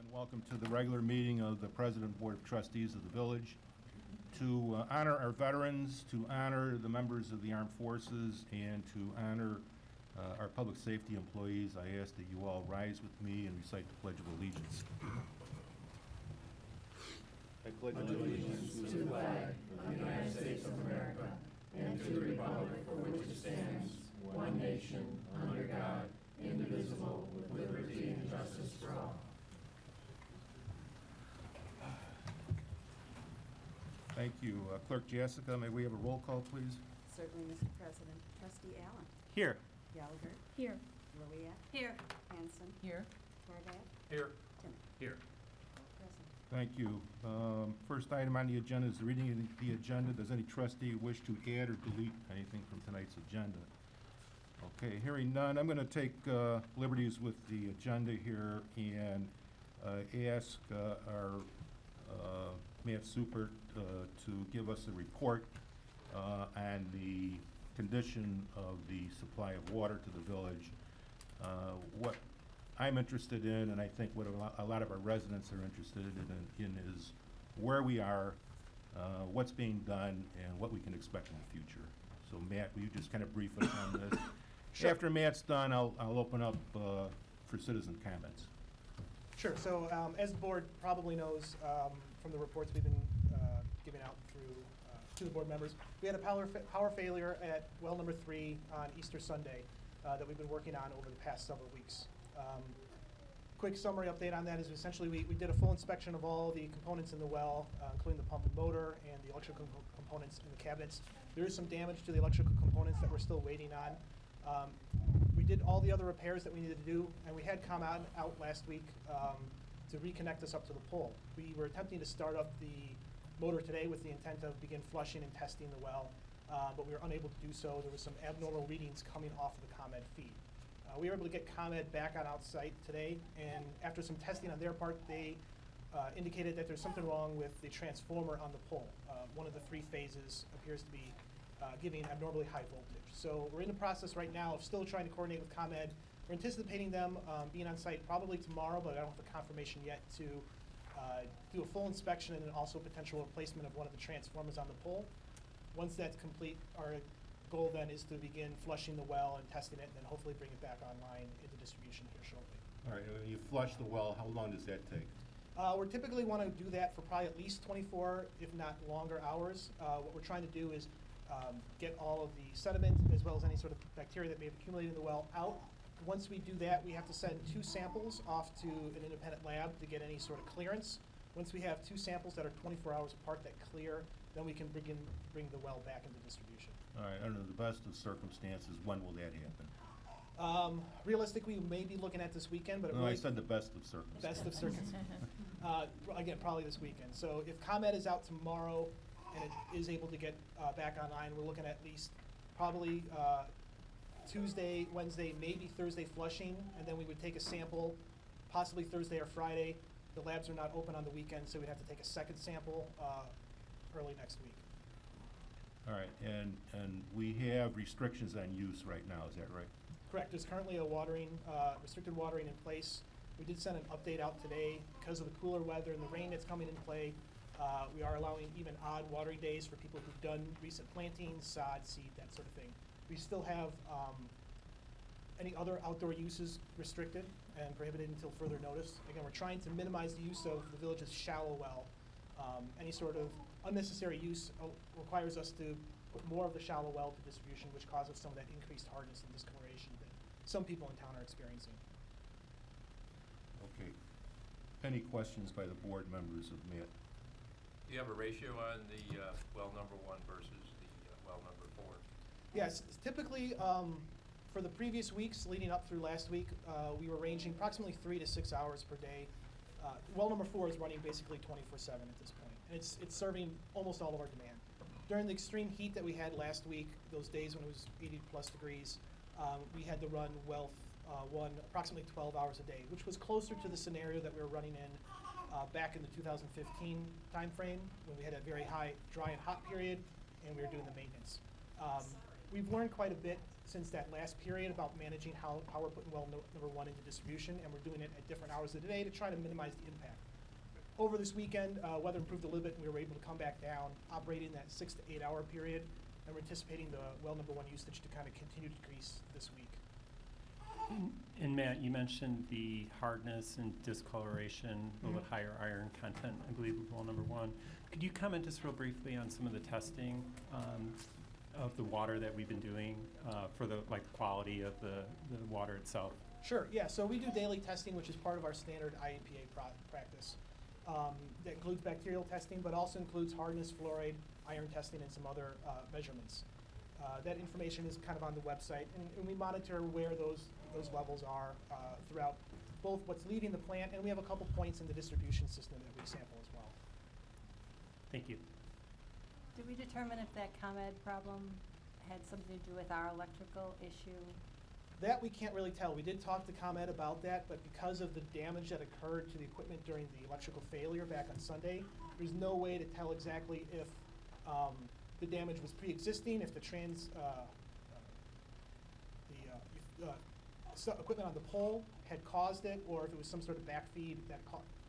and welcome to the regular meeting of the President Board of Trustees of the Village. To honor our veterans, to honor the members of the armed forces, and to honor our public safety employees, I ask that you all rise with me and recite the Pledge of Allegiance. I pledge allegiance to the flag of the United States of America and to the republic for which it stands, one nation, under God, indivisible, with liberty and justice for all. Thank you. Clerk Jessica, may we have a roll call, please? Certainly, Mr. President. Trustee Allen. Here. Gallagher. Here. Loria. Here. Hanson. Here. Horvath. Here. Timmons. Here. Present. Thank you. First item on the agenda is the reading of the agenda. Does any trustee wish to add or delete anything from tonight's agenda? Okay, hearing none, I'm going to take liberties with the agenda here and ask our Matt Supert to give us a report on the condition of the supply of water to the village. What I'm interested in, and I think what a lot of our residents are interested in is where we are, what's being done, and what we can expect in the future. So Matt, will you just kind of brief us on this? Sure. After Matt's done, I'll open up for citizen comments. Sure. So as the board probably knows from the reports we've been giving out through to the board members, we had a power failure at well number 3 on Easter Sunday that we've been working on over the past several weeks. Quick summary update on that is essentially we did a full inspection of all the components in the well, including the pump and motor and the electrical components in the cabinets. There is some damage to the electrical components that we're still waiting on. We did all the other repairs that we needed to do, and we had ComEd out last week to reconnect us up to the pole. We were attempting to start up the motor today with the intent of begin flushing and testing the well, but we were unable to do so. There was some abnormal readings coming off of the ComEd feed. We were able to get ComEd back on outsite today, and after some testing on their part, they indicated that there's something wrong with the transformer on the pole. One of the 3 phases appears to be giving abnormally high voltage. So we're in the process right now of still trying to coordinate with ComEd. We're anticipating them being on site probably tomorrow, but I don't have the confirmation yet to do a full inspection and then also potential replacement of one of the transformers on the pole. Once that's complete, our goal then is to begin flushing the well and testing it and then hopefully bring it back online into distribution here shortly. All right, when you flush the well, how long does that take? We typically want to do that for probably at least 24, if not longer hours. What we're trying to do is get all of the sediment as well as any sort of bacteria that may have accumulated in the well out. Once we do that, we have to send 2 samples off to an independent lab to get any sort of clearance. Once we have 2 samples that are 24 hours apart that clear, then we can bring the well back into distribution. All right, under the best of circumstances, when will that happen? Realistically, we may be looking at this weekend, but No, I said the best of circumstances. Best of circumstances. Again, probably this weekend. So if ComEd is out tomorrow and it is able to get back online, we're looking at least probably Tuesday, Wednesday, maybe Thursday flushing, and then we would take a sample, possibly Thursday or Friday. The labs are not open on the weekend, so we'd have to take a second sample early next week. All right, and we have restrictions on use right now, is that right? Correct. There's currently a restricted watering in place. We did send an update out today. Because of the cooler weather and the rain that's coming in play, we are allowing even odd watering days for people who've done recent plantings, sod, seed, that sort of thing. We still have any other outdoor uses restricted and prohibited until further notice. Again, we're trying to minimize the use of the village's shallow well. Any sort of unnecessary use requires us to put more of the shallow well to distribution, which causes some of that increased hardness and discoloration that some people in town are experiencing. Okay. Any questions by the board members of Matt? Do you have a ratio on the well number 1 versus the well number 4? Yes, typically for the previous weeks leading up through last week, we were ranging approximately 3 to 6 hours per day. Well number 4 is running basically 24/7 at this point, and it's serving almost all of our demand. During the extreme heat that we had last week, those days when it was 80+ degrees, we had to run well 1 approximately 12 hours a day, which was closer to the scenario that we were running in back in the 2015 timeframe when we had a very high dry and hot period and we were doing the maintenance. We've learned quite a bit since that last period about managing how we're putting well number 1 into distribution, and we're doing it at different hours of the day to try to minimize the impact. Over this weekend, weather improved a little bit, and we were able to come back down, operating that 6 to 8 hour period, and we're anticipating the well number 1 usage to kind of continue to decrease this week. And Matt, you mentioned the hardness and discoloration, a little bit higher iron content, I believe, of well number 1. Could you comment just real briefly on some of the testing of the water that we've been doing for the quality of the water itself? Sure, yeah, so we do daily testing, which is part of our standard IEPA practice. That includes bacterial testing, but also includes hardness, fluoride, iron testing, and some other measurements. That information is kind of on the website, and we monitor where those levels are throughout both what's leaving the plant, and we have a couple points in the distribution system that we sample as well. Thank you. Did we determine if that ComEd problem had something to do with our electrical issue? That we can't really tell. We did talk to ComEd about that, but because of the damage that occurred to the equipment during the electrical failure back on Sunday, there's no way to tell exactly if the damage was pre-existing, if the equipment on the pole had caused it, or if it was some sort of backfeed that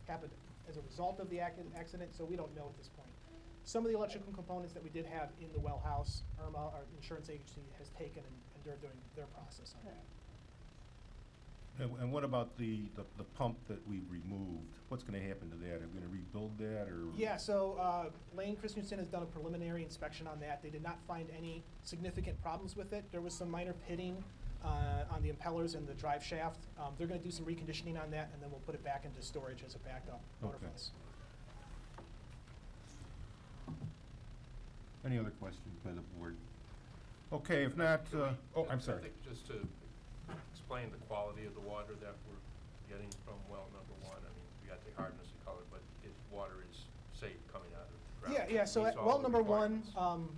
happened as a result of the accident, so we don't know at this point. Some of the electrical components that we did have in the well house, IRMA, our insurance agency, has taken, and they're doing their process on that. And what about the pump that we removed? What's gonna happen to that? Are we gonna rebuild that, or? Yeah, so Lane Christensen has done a preliminary inspection on that. They did not find any significant problems with it. There was some minor pitting on the impellers and the drive shaft. They're gonna do some reconditioning on that, and then we'll put it back into storage as a backup motor for Okay. us. Any other questions by the board? Okay, if not, oh, I'm I sorry. think just to explain the quality of the water that we're getting from well number 1, I mean, we got the hardness and color, but water is safe coming out of the ground. Yeah, so Meets at all well the number 1, requirements.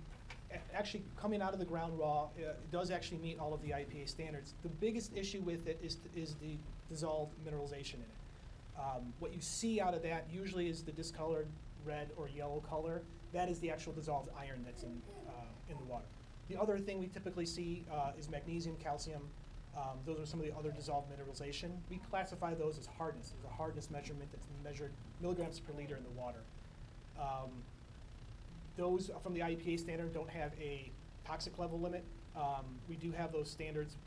actually coming out of the ground raw, it does actually meet all of the IPA standards. The biggest issue with it is the dissolved mineralization in it. What you see out of that usually is the discolored red or yellow color. That is the actual dissolved iron that's in the water. The other thing we typically see is magnesium, calcium. Those are some of the other dissolved mineralization. We classify those as hardness. There's a hardness measurement that's measured milligrams per liter in the water. Those from the IEPA standard don't have a toxic level limit. We do have those standards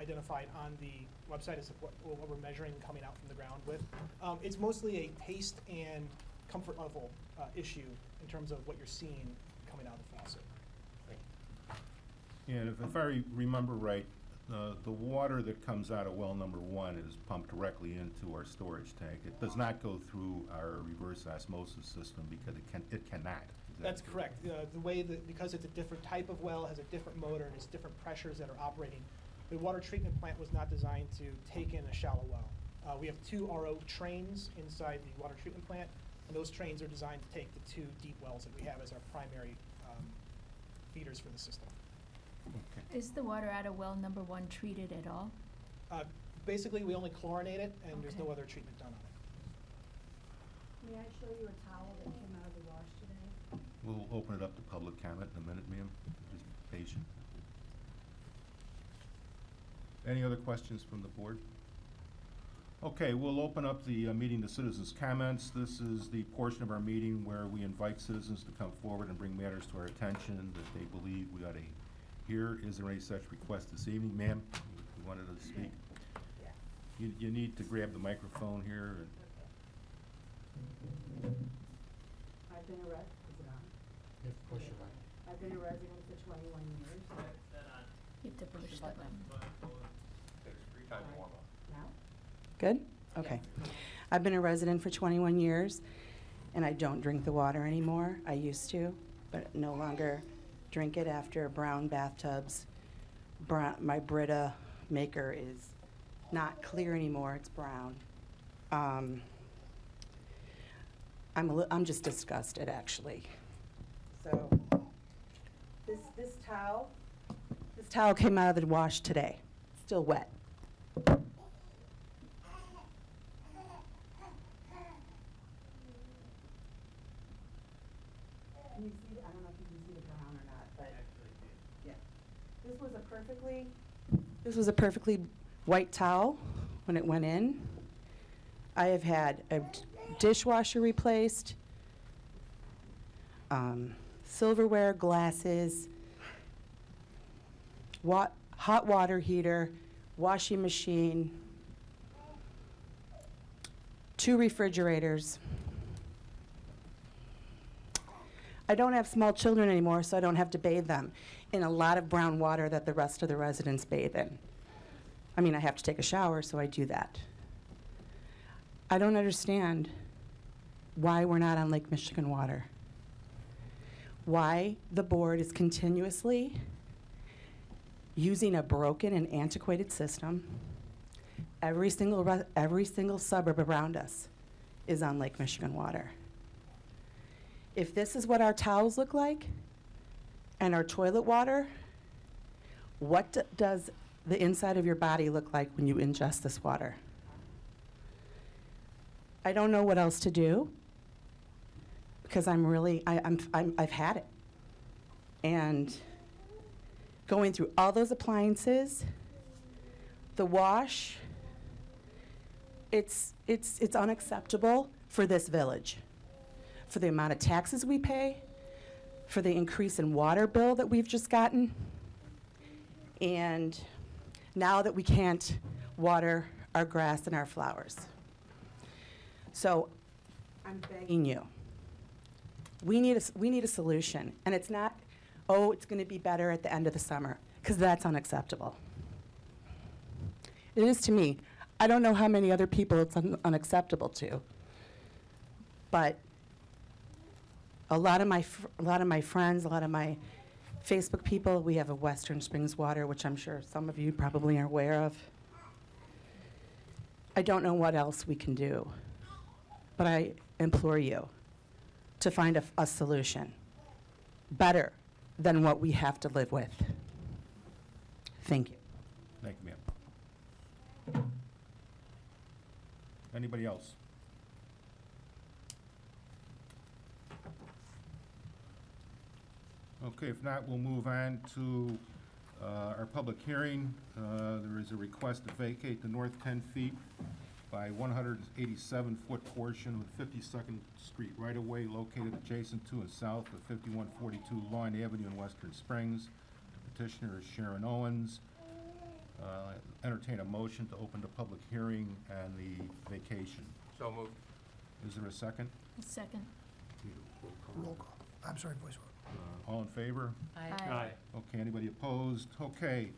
identified on the website as what we're measuring and coming out from the ground with. It's mostly a taste and comfort level issue in terms of what you're seeing coming out of the faucet. And if I remember right, the water that comes out of well number 1 is pumped directly into our storage tank. It does not go through our reverse osmosis system because it cannot. Is that That's correct. The way that, because it's a different type of well, has a different motor, and it's different pressures that are operating, the water treatment plant was not designed to take in a shallow well. We have 2 RO trains inside the water treatment plant, and those trains are designed to take the 2 deep wells that we have as our primary feeders for the system. Okay. Is the water out of well number 1 treated at all? Basically, we only chlorinate it, and there's no Okay. other treatment done on it. May I show you a towel that came out of the wash today? We'll open it up to public comment in a minute, ma'am. Just be patient. Any other questions from the board? Okay, we'll open up the meeting to citizens' comments. This is the portion of our meeting where we invite citizens to come forward and bring matters to our attention that they believe we ought to hear. Is there any such request this evening, ma'am? You wanted to speak? Yeah. You need to grab the microphone here. I've been is it on? You have to push it on. I've been a resident for 21 years. You have to push the button. Takes free time to warm up. Now? Good? Okay. I've been a resident for 21 years, and I don't drink the water anymore. I used to, but no longer drink it after brown bathtubs. My Brita maker is not clear anymore, it's brown. I'm just disgusted, actually. So, this towel came out of the wash today, still wet. Can you see, I don't know if you can see the brown or not, but, yeah. This was a perfectly white towel when it went in. I have had a dishwasher replaced, silverware, glasses, hot water heater, washing machine, 2 refrigerators. I don't have small children anymore, so I don't have to bathe them in a lot of brown water that the rest of the residents bathe in. I mean, I have to take a shower, so I do that. I don't understand why we're not on Lake Michigan water. Why the board is continuously using a broken and antiquated system. Every single suburb around us is on Lake Michigan water. If this is what our towels look like and our toilet water, what does the inside of your body look like when you ingest this water? I don't know what else to do because I've had it. And going through all those appliances, the wash, it's unacceptable for this village, for the amount of taxes we pay, for the increase in water bill that we've just gotten, and now that we can't water our grass and our flowers. So I'm begging you, we need a solution. And it's not, oh, it's going to be better at the end of the summer, because that's unacceptable. It is to me. I don't know how many other people it's unacceptable to, but a lot of my friends, a lot of my Facebook people, we have a Western Springs water, which I'm sure some of you probably are aware of. I don't know what else we can do, but I implore you to find a solution better than what we have to live with. Thank you. Thank you, ma'am. Anybody else? Okay, if not, we'll move on to our public hearing. There is a request to vacate the north 10 feet by 187-foot portion of 52nd Street right-of-way located adjacent to and south of 5142 Lawn Avenue in Western Springs. Petitioner is Sharon Owens. Entertain a motion to open the public hearing and the vacation. So moved. Is there a second? Second. Roll call. I'm sorry, voice vote. All in favor? Aye. Okay, anybody opposed? Okay.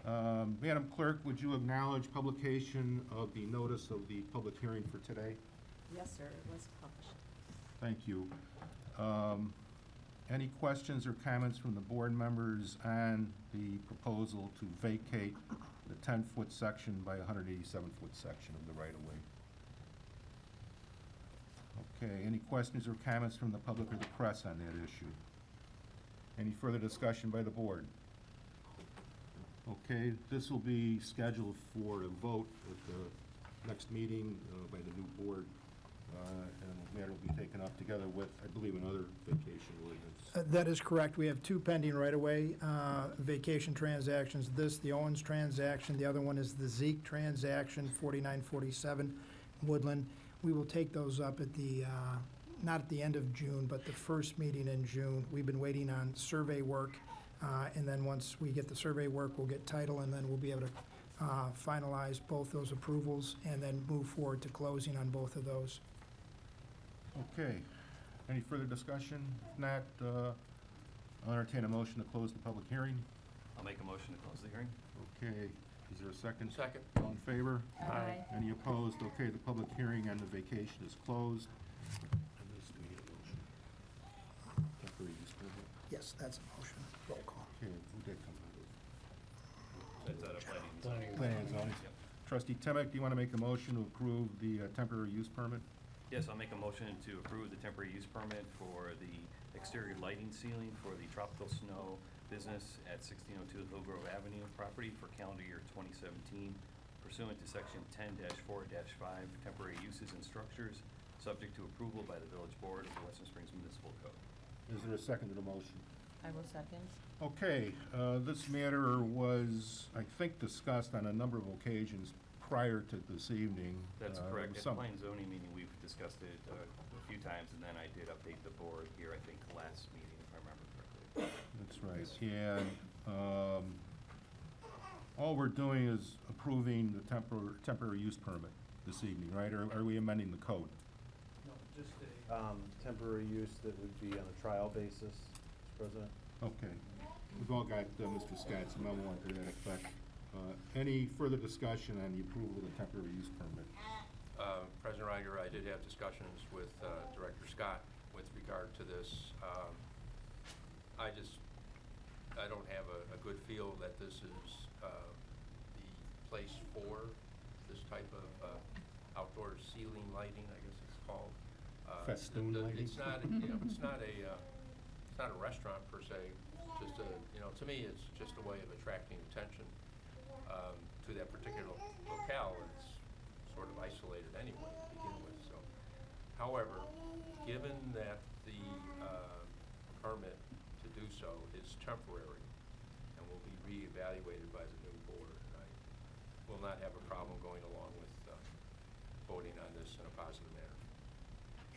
Madam Clerk, would you acknowledge publication of the notice of the public hearing for today? Yes, sir, it was published. Thank you. Any questions or comments from the board members on the proposal to vacate the 10-foot section by 187-foot section of the right-of-way? Okay, any questions or comments from the public or the press on that issue? Any further discussion by the board? Okay, this will be scheduled for a vote at the next meeting by the new board, and the matter will be taken up together with, I believe, another vacation ordinance. That is correct. We have 2 pending right-of-way vacation transactions. This, the Owens transaction. The other one is the Zeke transaction, 4947 Woodland. We will take those up at the, not at the end of June, but the first meeting in June. We've been waiting on survey work, and then once we get the survey work, we'll get title, and then we'll be able to finalize both those approvals and then move forward to closing on both of those. Okay, any further discussion? If not, I'll entertain a motion to close the public hearing. I'll make a motion to close the hearing. Okay, is there a second? Second. All in favor? Aye. Any opposed? Okay, the public hearing on the vacation is closed. And this, we need a motion. Temporary use permit. Yes, that's a motion. Roll call. Okay, who did come out of? That's out of planning. Planning and zoning. Trustee Timick, do you want to make a motion to approve the temporary use permit? Yes, I'll make a motion to approve the temporary use permit for the exterior lighting ceiling for the Tropical Snow business at 1602 Hillgrove Avenue property for calendar year 2017 pursuant to section 10-4-5 temporary uses and structures, subject to approval by the village board of the Western Springs Municipal Code. Is there a second to the motion? I will second. Okay, this matter was, I think, discussed on a number of occasions prior to this evening. That's There correct. was At some- the planning zoning meeting, we've discussed it a few times, and then I did update the board here, I think, last meeting, if I remember correctly. That's right, and all we're doing is approving the temporary use permit this evening, right? Or are we amending the code? No, just Temporary use that would be on a trial basis, Mr. President. Okay. We've all got Mr. Scott's memo to that effect. Any further discussion on the approval of the temporary use permit? President Reiger, I did have discussions with Director Scott with regard to this. I don't have a good feel that this is the place for this type of outdoor ceiling lighting, I guess it's called. Festoon lighting? It's not, it's not a restaurant per se, just to me, it's just a way of attracting attention to that particular locale. It's sort of isolated anyway to begin with, so. However, given that the permit to do so is temporary and will be reevaluated by the new board, I will not have a problem going along with voting on this in a positive manner.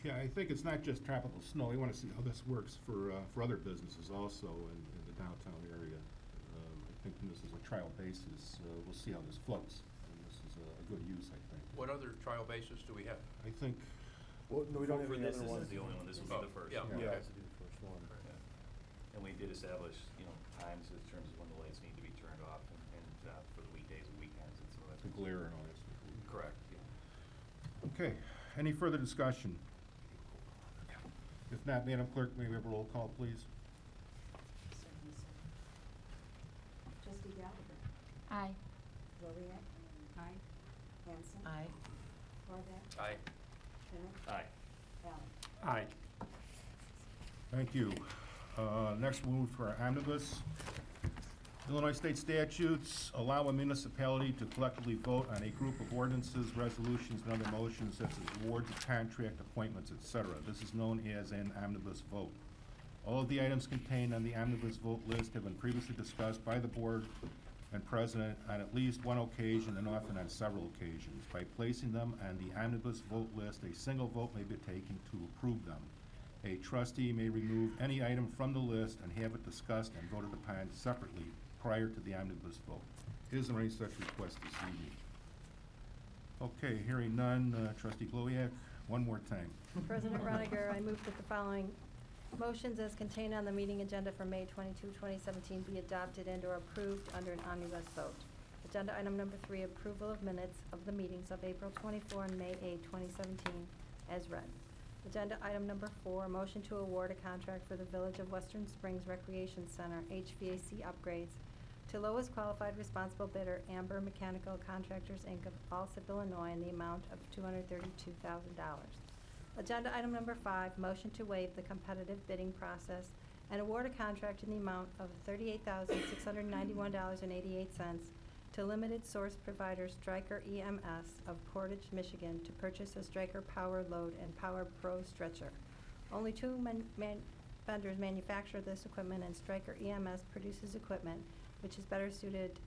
Yeah, I think it's not just tropical snow. We want to see how this works for other businesses also in the downtown area. I think this is a trial basis. We'll see how this floats. And this is a good use, I think. What other trial basis do we have? I think, Well, no, we don't have For any this, other this ones. is the only one, this will Oh, be the first. yeah. Yeah, Okay. to do the first one. And we did establish, times in terms of when the lights need to be turned off and for the weekdays and weekends and so that's. the glare and all that stuff. Correct, yeah. Okay, any further discussion? If not, Madam Clerk, may we have a roll call, please? Certainly, sir. Trustee Gallagher? Aye. Roriak? Aye. Hanson? Aye. Horvath? Aye. Schmidt? Aye. Allen? Aye. Thank you. Next, we'll move to our omnibus. Illinois state statutes allow a municipality to collectively vote on a group of ordinances, resolutions, and other motions such as awards of contract, appointments, etc. This is known as an omnibus vote. All of the items contained on the omnibus vote list have been previously discussed by the board and president on at least one occasion and often on several occasions. By placing them on the omnibus vote list, a single vote may be taken to approve them. A trustee may remove any item from the list and have it discussed and voted upon separately prior to the omnibus vote. Is there any such request this evening? Okay, hearing none, trustee Glowiak, one more time. President Roniger, I move that the following motions as contained on the meeting agenda for May 22, 2017 be adopted and or approved under an omnibus vote. Agenda item number 3, approval of minutes of the meetings of April 24 and May 8, 2017, as read. Agenda item number 4, motion to award a contract for the Village of Western Springs Recreation Center HVAC upgrades to lowest qualified responsible bidder, Amber Mechanical Contractors, Inc. of Alsip, Illinois, in the amount of $232,000. Agenda item number 5, motion to waive the competitive bidding process and award a contract in the amount of $38,691.88 to limited source provider Stryker EMS of Portage, Michigan, to purchase a Stryker Power Load and Power Pro stretcher. Only two vendors manufacture this equipment, and Stryker EMS produces equipment which is better suited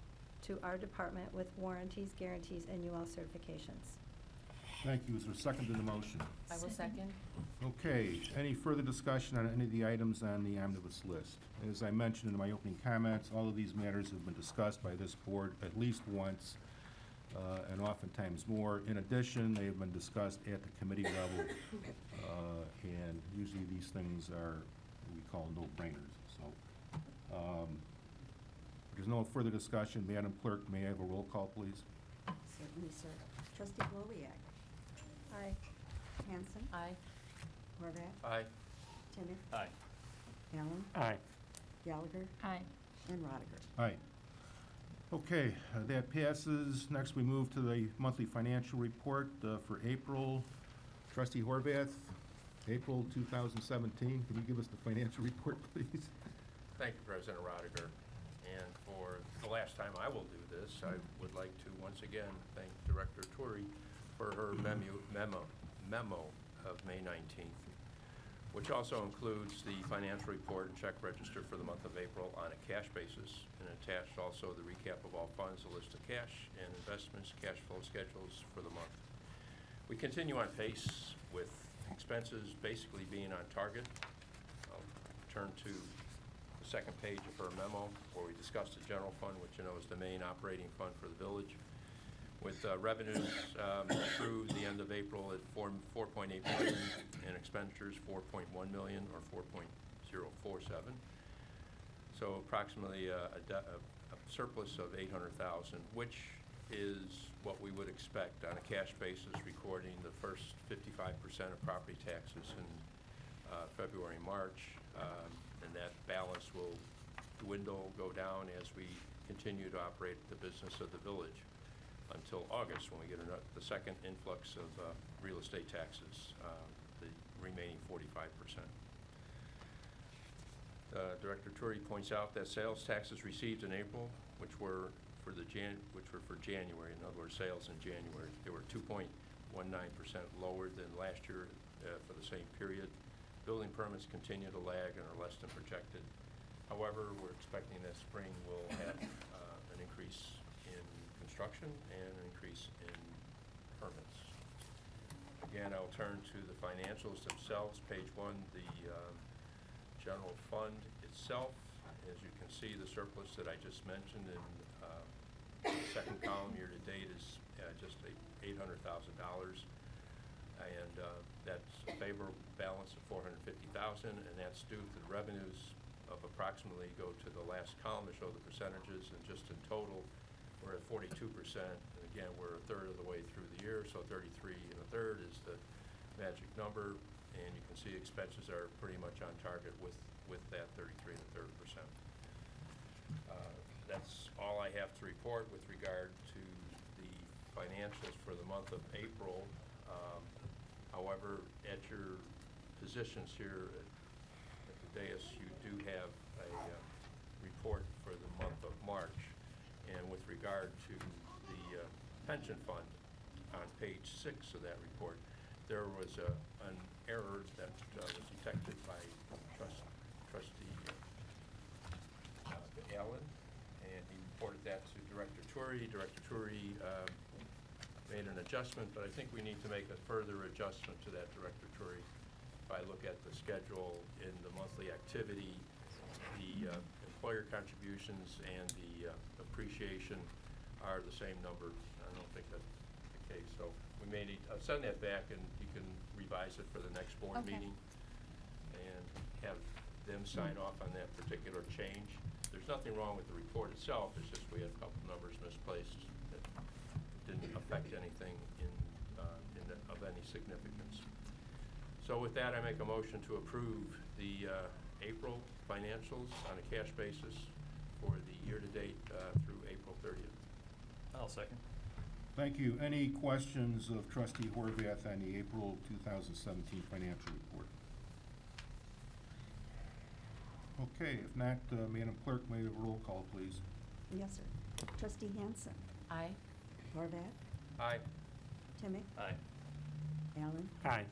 to our department with warranties, guarantees, and UL certifications. Thank you. Is there a second to the motion? I will second. Okay, any further discussion on any of the items on the omnibus list? As I mentioned in my opening comments, all of these matters have been discussed by this board at least once, and oftentimes more. In addition, they have been discussed at the committee level, and usually these things are what we call no-brainers. So, if there's no further discussion, Madam Clerk, may I have a roll call, please? Certainly, sir. Trustee Glowiak? Aye. Hanson? Aye. Horvath? Aye. Timmons? Aye. Allen? Aye. Gallagher? Aye. And Roniger? Aye. Okay, that passes. Next, we move to the monthly financial report for April. Trustee Horvath, April 2017. Can you give us the financial report, please? Thank you, President Rodiger. And for the last time I will do this, I would like to once again thank Director Turi for her memo of May 19th. which also includes the financial report and check register for the month of April on a cash basis, and attached also the recap of all funds, a list of cash and investments, cash flow schedules for the month. We continue on pace with expenses basically being on target. I'll turn to the second page of her memo, where we discussed the general fund, which you know is the main operating fund for the village, with revenues through the end of April at $4.8 million and expenditures $4.1 million or 4.047. So approximately a surplus of $800,000, which is what we would expect on a cash basis, recording the first 55% of property taxes in February, March, and that balance will dwindle, go down as we continue to operate the business of the village until August, when we get the second influx of real estate taxes, the remaining 45%. Director Turi points out that sales taxes received in April, which were for January, in other words, sales in January, they were 2.19% lower than last year for the same period. Building permits continue to lag and are less than projected. However, we're expecting that spring will have an increase in construction and an increase in permits. Again, I'll turn to the financials themselves. Page 1, the general fund itself. As you can see, the surplus that I just mentioned in the second column year-to-date is just $800,000, and that's a favorable balance of $450,000, and that's due to the revenues of approximately, go to the last column to show the percentages, and just in total, we're at 42%. And again, we're a third of the way through the year, so 33 1/3 is the magic number, and you can see expenses are pretty much on target with that 33 1/3%. That's all I have to report with regard to the financials for the month of April. However, at your positions here at the dais, you do have a report for the month of March. And with regard to the pension fund, on page 6 of that report, there was an error that was detected by trustee Allen, and he reported that to Director Turi. Director Turi made an adjustment, but I think we need to make a further adjustment to that, Director Turi. If I look at the schedule in the monthly activity, the employer contributions and the appreciation are the same number. I don't think that's the case. So we may need, send that back, and you can revise it for the next board Okay. meeting and have them sign off on that particular change. There's nothing wrong with the report itself. It's just we had a couple numbers misplaced that didn't affect anything of any significance. So with that, I make a motion to approve the April financials on a cash basis for the year-to-date through April 30th. I'll second. Thank you. Any questions of trustee Horvath on the April 2017 financial report? Okay, if not, Madam Clerk, may we have a roll call, please? Yes, sir. Trustee Hansen. Aye. Horvath. Aye. Timick. Aye. Allen. Aye.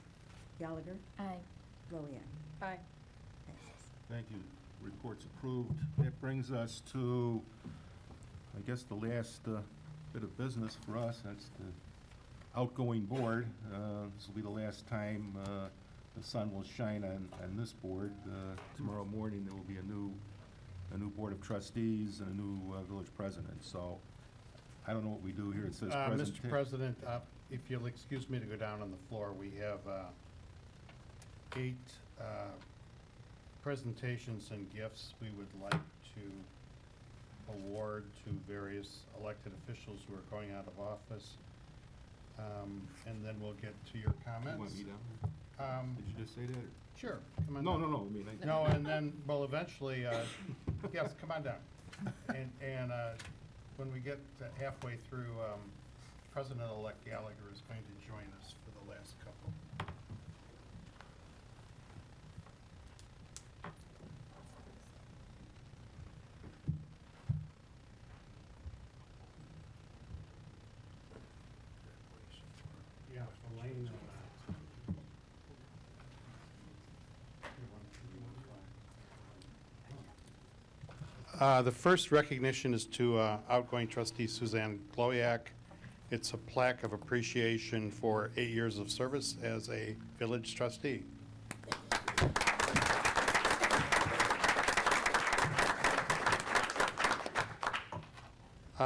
Gallagher. Aye. Lillian. Aye. Passes. Thank you. Report's approved. That brings us to, I guess, the last bit of business for us. That's the outgoing board. This will be the last time the sun will shine on this board. Tomorrow morning, there will be a new board of trustees and a new village president. So I don't know what we do here. It says president. Mr. President, if you'll excuse me to go down on the floor, we have 8 presentations and gifts we would like to award to various elected officials who are going out of office. And then we'll get to your comments. You want me down? Did you just say that? Sure, come on No, down. no, no. I mean, No, and then, well, eventually, yes, come on down. And when we get halfway through, President-elect Gallagher is going to join us for the last couple. Yeah, Elaine. The first recognition is to outgoing trustee Suzanne Gloyak. It's a plaque of appreciation for 8 years of service as a village trustee.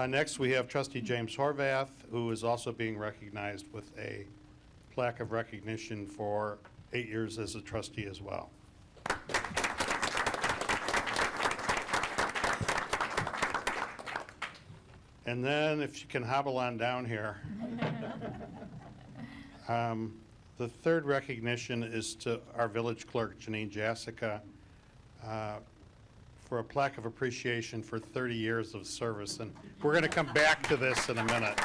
Next, we have trustee James Horvath, who is also being recognized with a plaque of recognition for 8 years as a trustee as well. And then, if you can hobble on down here. The third recognition is to our village clerk, Janine Jessica, for a plaque of appreciation for 30 years of service. And we're going to come back to this in a minute.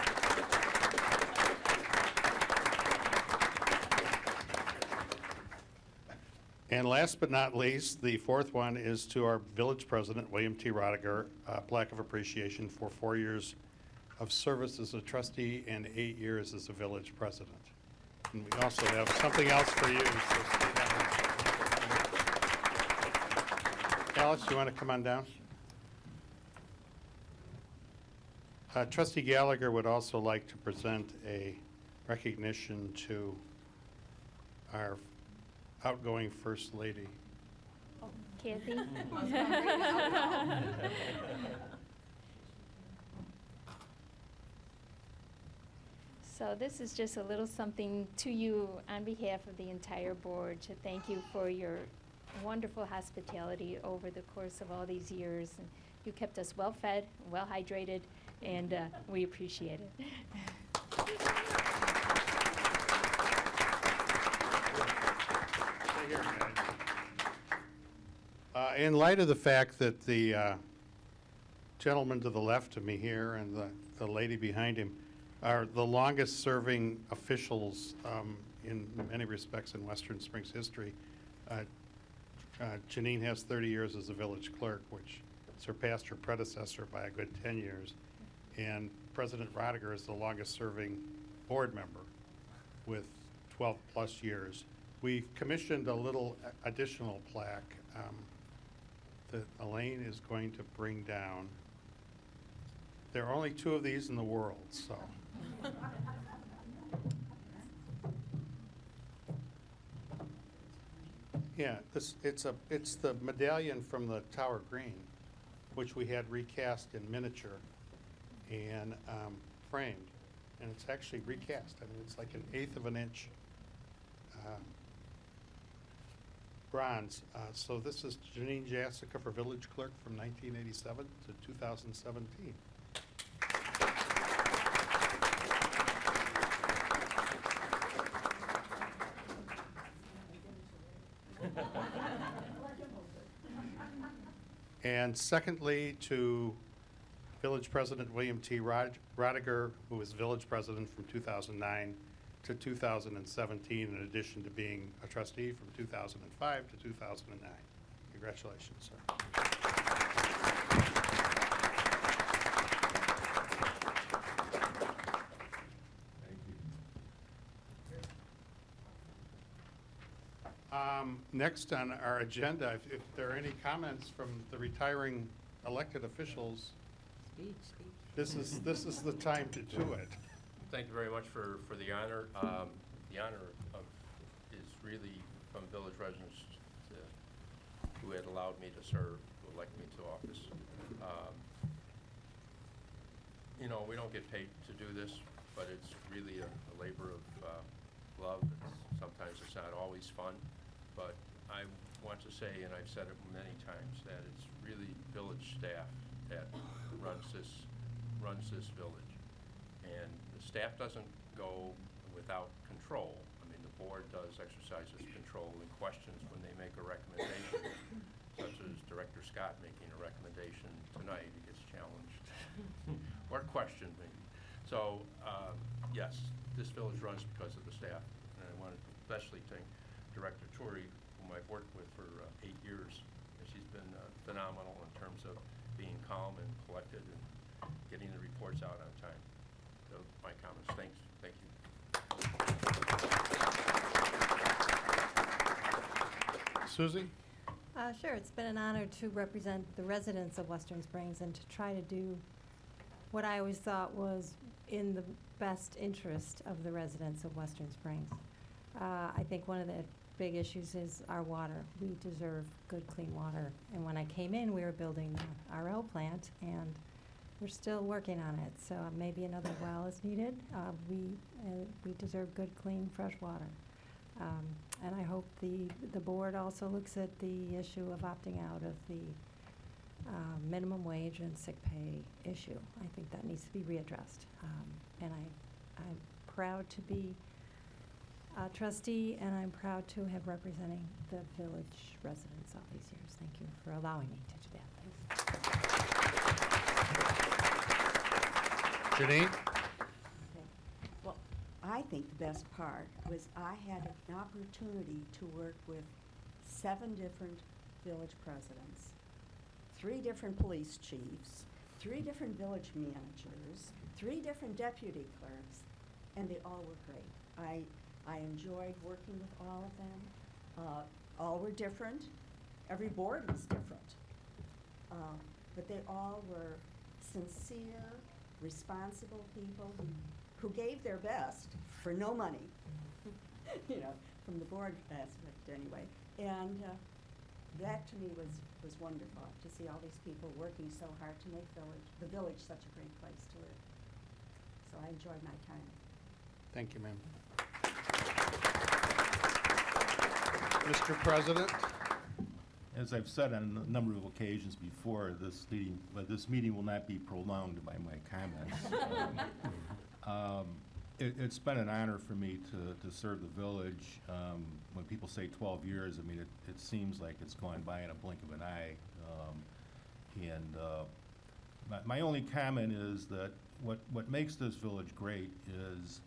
And last but not least, the fourth one is to our village president, William T. Rodiger, a plaque of appreciation for 4 years of service as a trustee and 8 years as a village president. And we also have something else for you. So stay down. Alice, you want to come on down? Trustee Gallagher would also like to present a recognition to our outgoing First Lady. Kathy? So this is just a little something to you on behalf of the entire board to thank you for your wonderful hospitality over the course of all these years. And you kept us well-fed, well-hydrated, and we appreciate it. In light of the fact that the gentleman to the left of me here and the lady behind him are the longest-serving officials in many respects in Western Springs history, Janine has 30 years as a village clerk, which surpassed her predecessor by a good 10 years. And President Rodiger is the longest-serving board member with 12-plus years. We commissioned a little additional plaque that Elaine is going to bring down. There are only 2 of these in the world, so. Yeah, it's the medallion from the Tower Green, which we had recast in miniature and framed, and it's actually recast. I mean, it's like an 1/8 of an inch bronze. So this is Janine Jessica for village clerk from 1987 to 2017. And secondly, to Village President William T. Rodiger, who was village president from 2009 to 2017, in addition to being a trustee from 2005 to 2009. Congratulations, sir. Next on our agenda, if there are any comments from the retiring elected officials, this is the time to do it. Thank you very much for the honor. The honor is really from village residents who had allowed me to serve, who elect me to office. You know, we don't get paid to do this, but it's really a labor of love. Sometimes it's not always fun, but I want to say, and I've said it many times, that it's really village staff that runs this village. And the staff doesn't go without control. I mean, the board does exercise its control in questions when they make a recommendation, such as Director Scott making a recommendation tonight. He gets challenged or questioned maybe. So, yes, this village runs because of the staff. And I want to especially thank Director Turi, whom I've worked with for 8 years. And she's been phenomenal in terms of being calm and collected and getting the reports out on time. So my comments. Thanks. Thank you. Susie? Sure, it's been an honor to represent the residents of Western Springs and to try to do what I always thought was in the best interest of the residents of Western Springs. I think one of the big issues is our water. We deserve good, clean water. And when I came in, we were building the RO plant, and we're still working on it. So maybe another well is needed. We deserve good, clean, fresh water. And I hope the board also looks at the issue of opting out of the minimum wage and sick pay issue. I think that needs to be readdressed. And I'm proud to be a trustee, and I'm proud to have representing the village residents all these years. Thank you for allowing me to do that. Thanks. Janine? Okay. Well, I think the best part was I had an opportunity to work with 7 different village presidents, 3 different police chiefs, 3 different village managers, 3 different deputy clerks, and they all were great. I enjoyed working with all of them. All were different. Every board was different. But they all were sincere, responsible people who gave their best for no money, you know, from the board aspect anyway. And that to me was wonderful, to see all these people working so hard to make the village such a great place to live. So I enjoyed my time. Thank you, ma'am. Mr. President? As I've said on a number of occasions before, this meeting will not be prolonged by my comments. It's been an honor for me to serve the village. When people say 12 years, I mean, it seems like it's gone by in a blink of an eye. My only comment is that what makes this village great is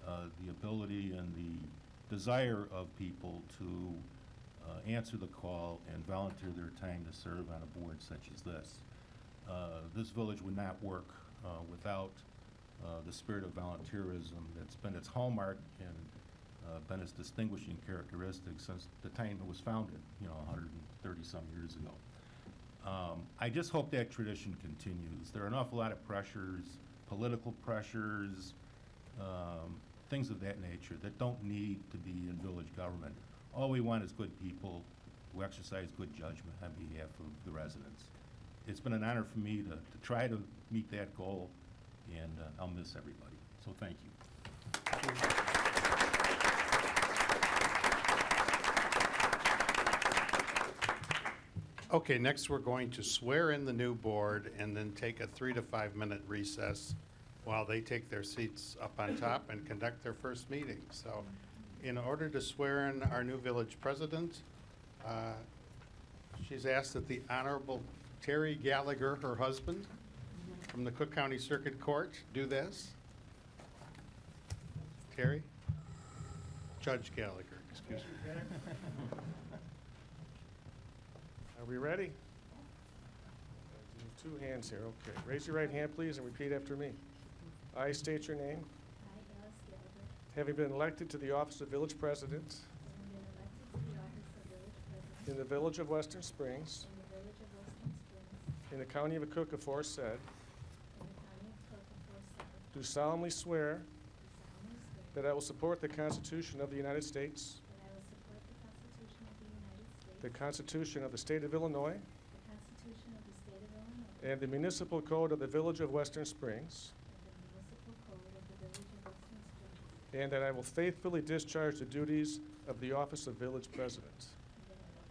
the ability and the desire of people to answer the call and volunteer their time to serve on a board such as this. This village would not work without the spirit of volunteerism that's been its hallmark and been its distinguishing characteristic since the time it was founded, 130-some years ago. I just hope that tradition continues. There are an awful lot of pressures, political pressures, things of that nature that don't need to be in village government. All we want is good people who exercise good judgment on behalf of the residents. It's been an honor for me to try to meet that goal, and I'll miss everybody. So thank you. Okay, next we're going to swear in the new board and then take a 3 to 5 minute recess while they take their seats up on top and conduct their first meeting. So in order to swear in our new village president, she's asked that the Honorable Terry Gallagher, her husband, from the Cook County Circuit Court, do this. Terry? Judge Gallagher, excuse me. Are we ready? Do 2 hands here, okay. Raise your right hand, please, and repeat after me. I state your name. I, Alice Gallagher, Having been elected to the office of village president having been elected to the office of village president in the village of Western Springs, in the village of Western Springs, in the county of Akuka aforesaid, in the county of Cook aforesaid, do solemnly swear do solemnly swear that I will support the Constitution of the United States, that I will support the Constitution of the United States, the Constitution of the State of Illinois, the Constitution of the State of Illinois, and the municipal code of the village of Western Springs, and the municipal code of the village of Western Springs, and that I will faithfully discharge the duties of the office of village president,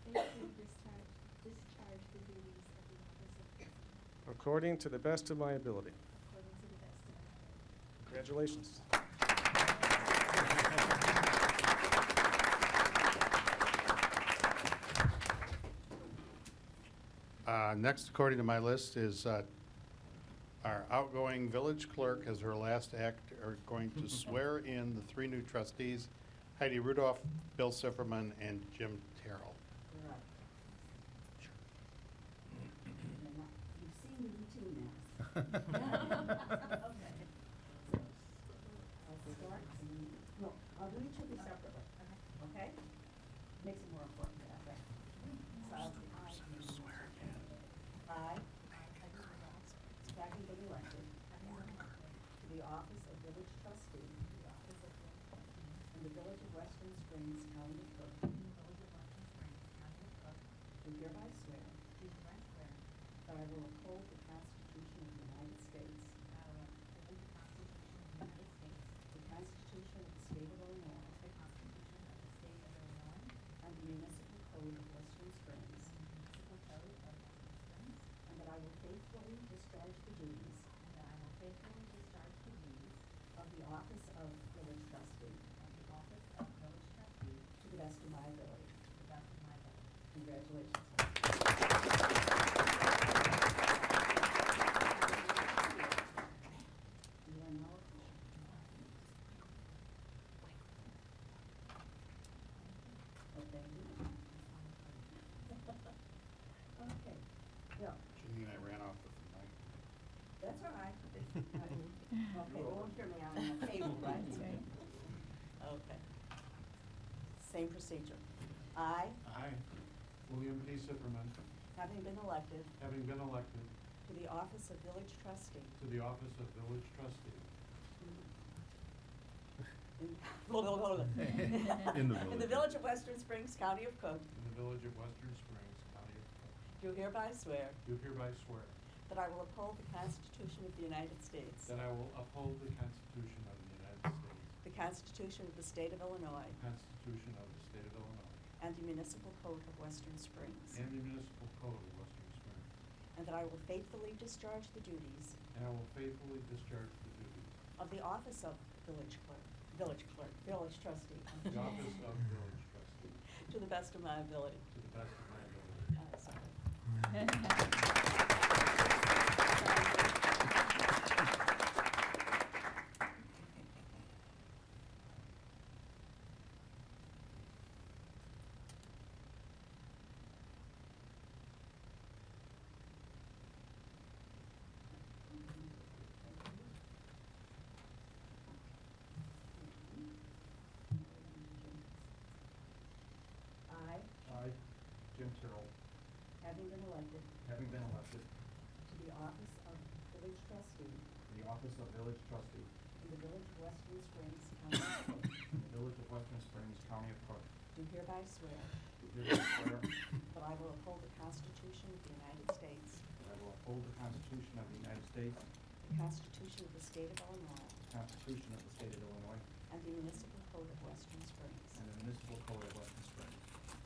and that I will faithfully discharge the duties of the office of president, according to the best of my ability. according to the best of my ability. Congratulations. Next, according to my list, is our outgoing village clerk as her last act are going to swear in the 3 new trustees, Heidi Rudolph, Bill Sifferman, and Jim Terrell. Right. You've seen me too now. Okay. I'll start. No, I'll do each of you separately, okay? Makes it more important that way. So I'll office of village trustee in the village of Western Springs, County of Cook, do hereby swear that I will uphold the Constitution of the United States, the Constitution of the State of Illinois, and the municipal code of Western Springs, and that I will faithfully discharge the duties of the office of village trustee to the best of my ability. Congratulations. You are now official. Okay. Okay, yeah, Janine, I ran off with the mic. that's all right. Okay, you won't hear me on the table, right? Okay. Same procedure. I, I, William P. Zipperman, having been elected having been elected to the office of village trustee to the office of village trustee in the village of Western Springs, County of Cook, in the village of Western Springs, County of Cook, do hereby swear do hereby swear that I will uphold the Constitution of the United States, that I will uphold the Constitution of the United States, the Constitution of the State of Illinois, the Constitution of the State of Illinois, and the municipal code of Western Springs, and the municipal code of Western Springs, and that I will faithfully discharge the duties and I will faithfully discharge the duties of the office of village trustee, of the office of village trustee to the best of my ability. to the best of my ability. Sorry. I, Jim Terrell, Having been elected having been elected to the office of village trustee to the office of village trustee in the village of Western Springs, County of Cook, in the village of Western Springs, County of Cook, do hereby swear do hereby swear that I will uphold the Constitution of the United States, that I will uphold the Constitution of the United States, the Constitution of the State of Illinois, the Constitution of the State of Illinois, and the municipal code of Western Springs, and the municipal code of Western Springs,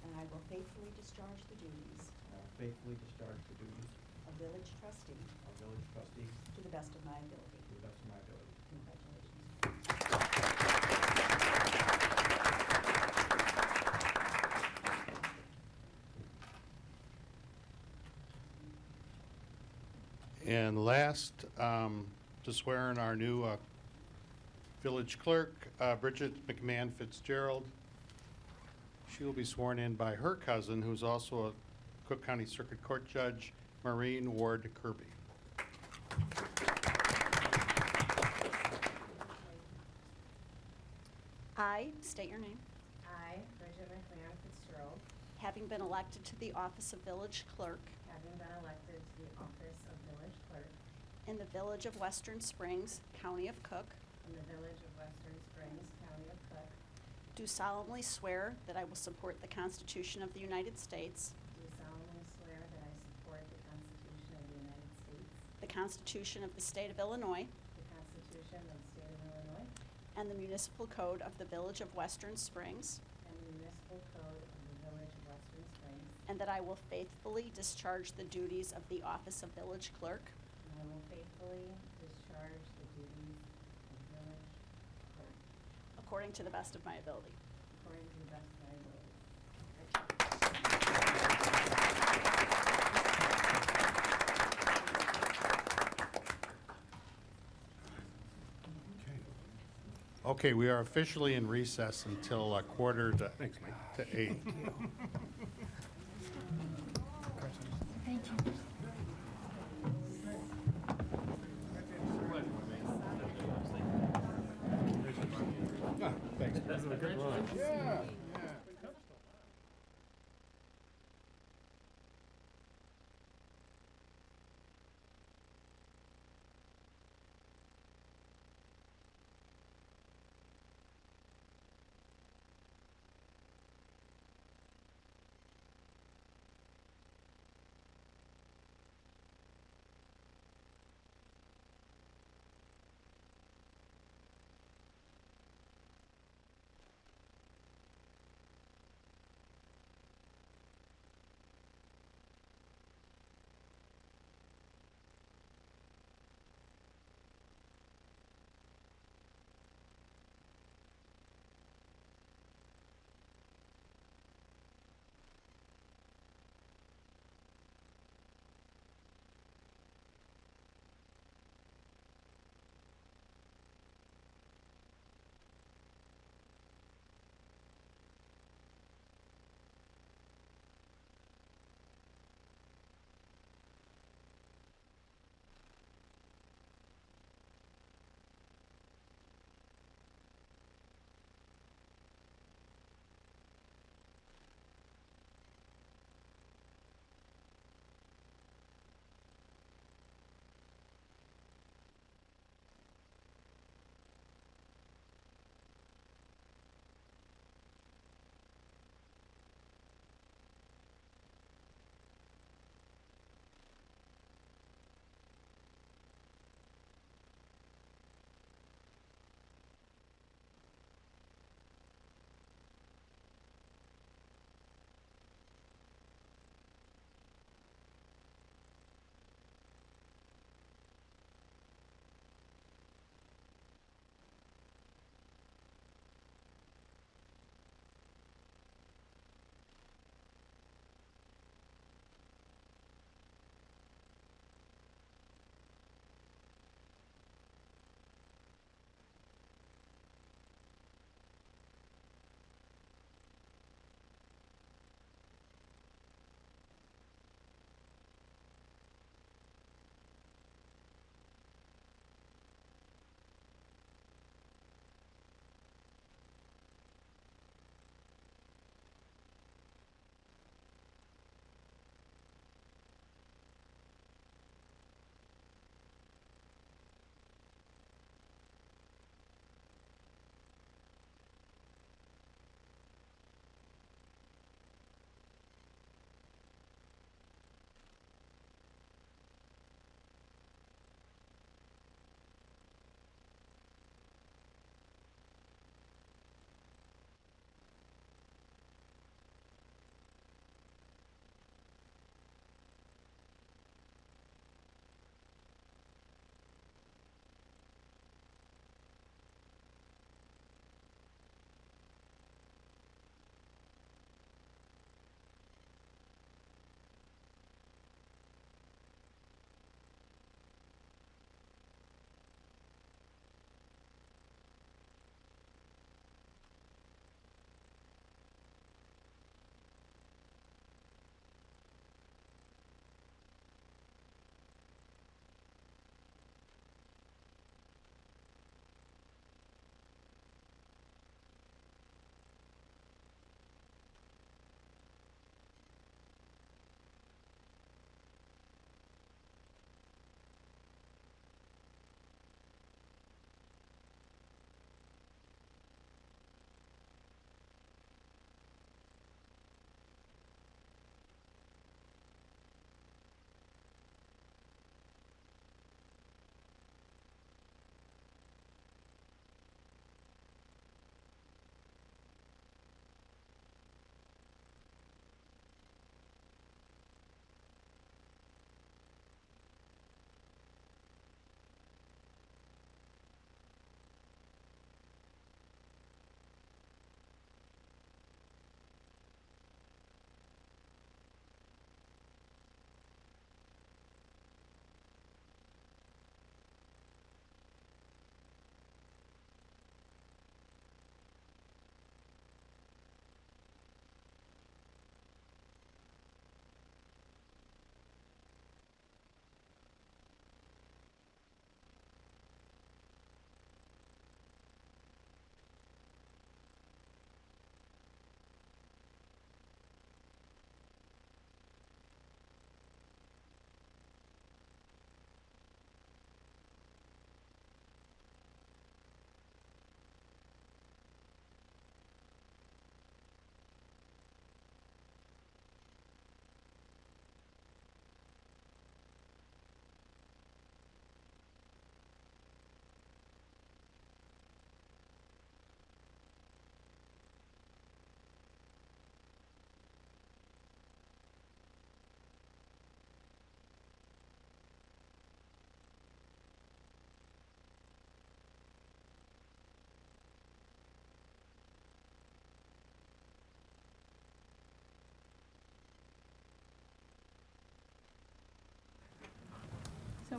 and I will faithfully discharge the duties and I will faithfully discharge the duties of village trustee of village trustee to the best of my ability. to the best of my ability. Congratulations. And last, to swear in our new village clerk, Bridget McMahon Fitzgerald. She will be sworn in by her cousin, who's also a Cook County Circuit Court Judge, Maureen Ward Kirby. I state your name. I, Bridget McMahon Fitzgerald, Having been elected to the office of village clerk having been elected to the office of village clerk in the village of Western Springs, County of Cook, in the village of Western Springs, County of Cook, do solemnly swear that I will support the Constitution of the United States, do solemnly swear that I support the Constitution of the United States, the Constitution of the State of Illinois, the Constitution of the State of Illinois, and the municipal code of the village of Western Springs, and the municipal code of the village of Western Springs, and that I will faithfully discharge the duties of the office of village clerk and I will faithfully discharge the duties of village clerk according to the best of my ability. according to the best of my ability. Okay, we are officially in recess until 7:45. Thank you. Thanks. Yeah.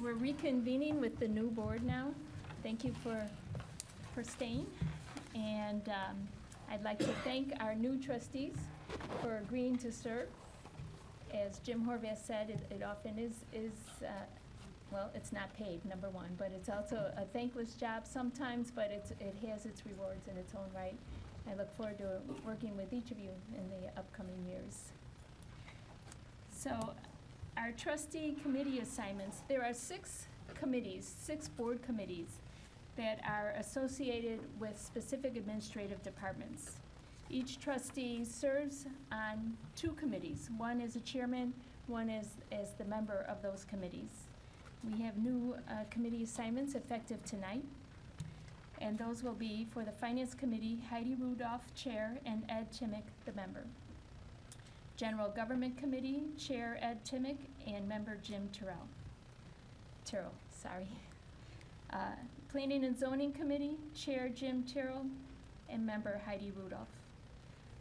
we're reconvening with the new board now. Thank you for staying. And I'd like to thank our new trustees for agreeing to serve. As Jim Horvath said, it often is well, it's not paid, number one, but it's also a thankless job sometimes, but it has its rewards in its own right. I look forward to working with each of you in the upcoming years. So, our trustee committee assignments, there are 6 committees, 6 board committees that are associated with specific administrative departments. Each trustee serves on 2 committees. One is a chairman, one is the member of those committees. We have new committee assignments effective tonight, and those will be for the Finance Committee, Heidi Rudolph, Chair, and Ed Timick, the member. General Government Committee, Chair Ed Timick, and member Jim Terrell, sorry. Planning and Zoning Committee, Chair Jim Terrell, and member Heidi Rudolph.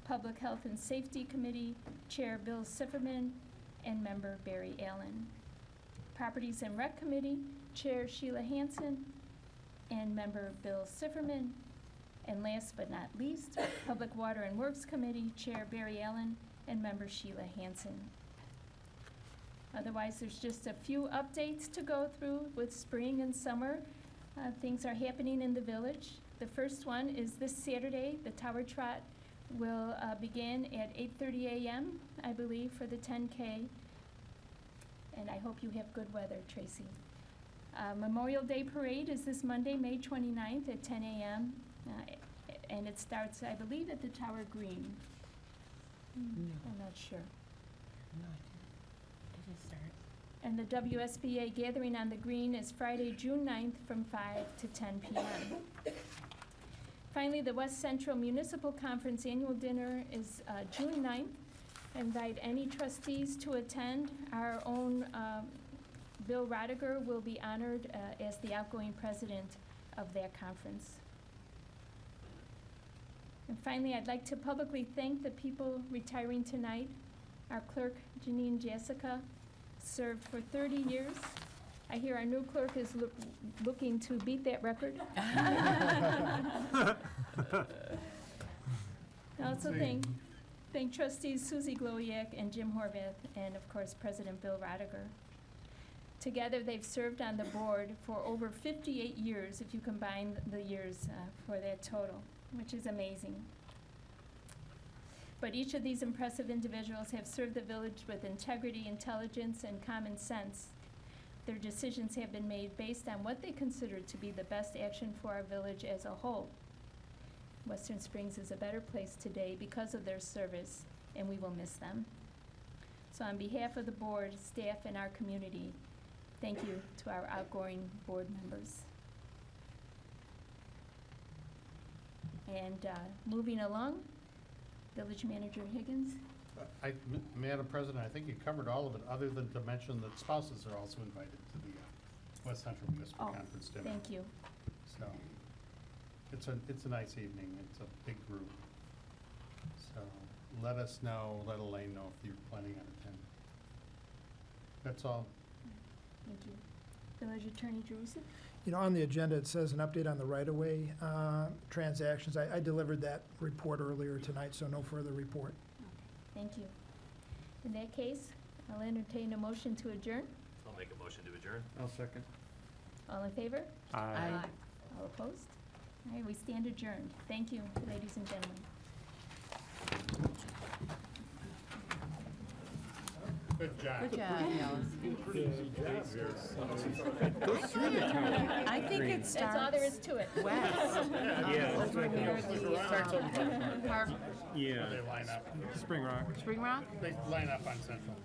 Public Health and Safety Committee, Chair Bill Sifferman, and member Barry Allen. Properties and Rec Committee, Chair Sheila Hansen, and member Bill Sifferman. And last but not least, Public Water and Works Committee, Chair Barry Allen, and member Sheila Hansen. Otherwise, there's just a few updates to go through with spring and summer. Things are happening in the village. The first one is this Saturday. The Tower Trot will begin at 8:30 a.m., I believe, for the 10K. And I hope you have good weather, Tracy. Memorial Day Parade is this Monday, May 29th at 10 a.m. And it starts, I believe, at the Tower Green. I'm not sure. And the WSBA Gathering on the Green is Friday, June 9th from 5 to 10 p.m. Finally, the West Central Municipal Conference Annual Dinner is June 9th. I invite any trustees to attend. Our own Bill Rodiger will be honored as the outgoing president of that conference. And finally, I'd like to publicly thank the people retiring tonight. Our clerk, Janine Jessica, served for 30 years. I hear our new clerk is looking to beat that record. I also thank trustees Susie Glowiak and Jim Horvath, and of course President Bill Rodiger. Together they've served on the board for over 58 years, if you combine the years for that total, which is amazing. But each of these impressive individuals have served the village with integrity, intelligence, and common sense. Their decisions have been made based on what they consider to be the best action for our village as a whole. Western Springs is a better place today because of their service, and we will miss them. So on behalf of the board, staff, and our community, thank you to our outgoing board members. And moving along, Village Manager Higgins. Madam President, I think you covered all of it, other than to mention that spouses are also invited to the West Central Municipal Conference dinner. Thank you. So, it's a nice evening. It's a big group. So, let us know, let Elaine know if you're planning on attending. That's all. Thank you. Village Attorney Jerusalem. You know, on the agenda, it says an update on the right-of-way transactions. I delivered that report earlier tonight, so no further report. Thank you. In that case, I'll entertain a motion to adjourn. I'll make a motion to adjourn. I'll second. All in favor? Aye. All opposed? All right, we stand adjourned. Thank you, ladies and gentlemen. Good job. Good job, I think it That's all there is to it. west. Over near the park. They line up. Spring Rock. Spring Rock? They line up on Central.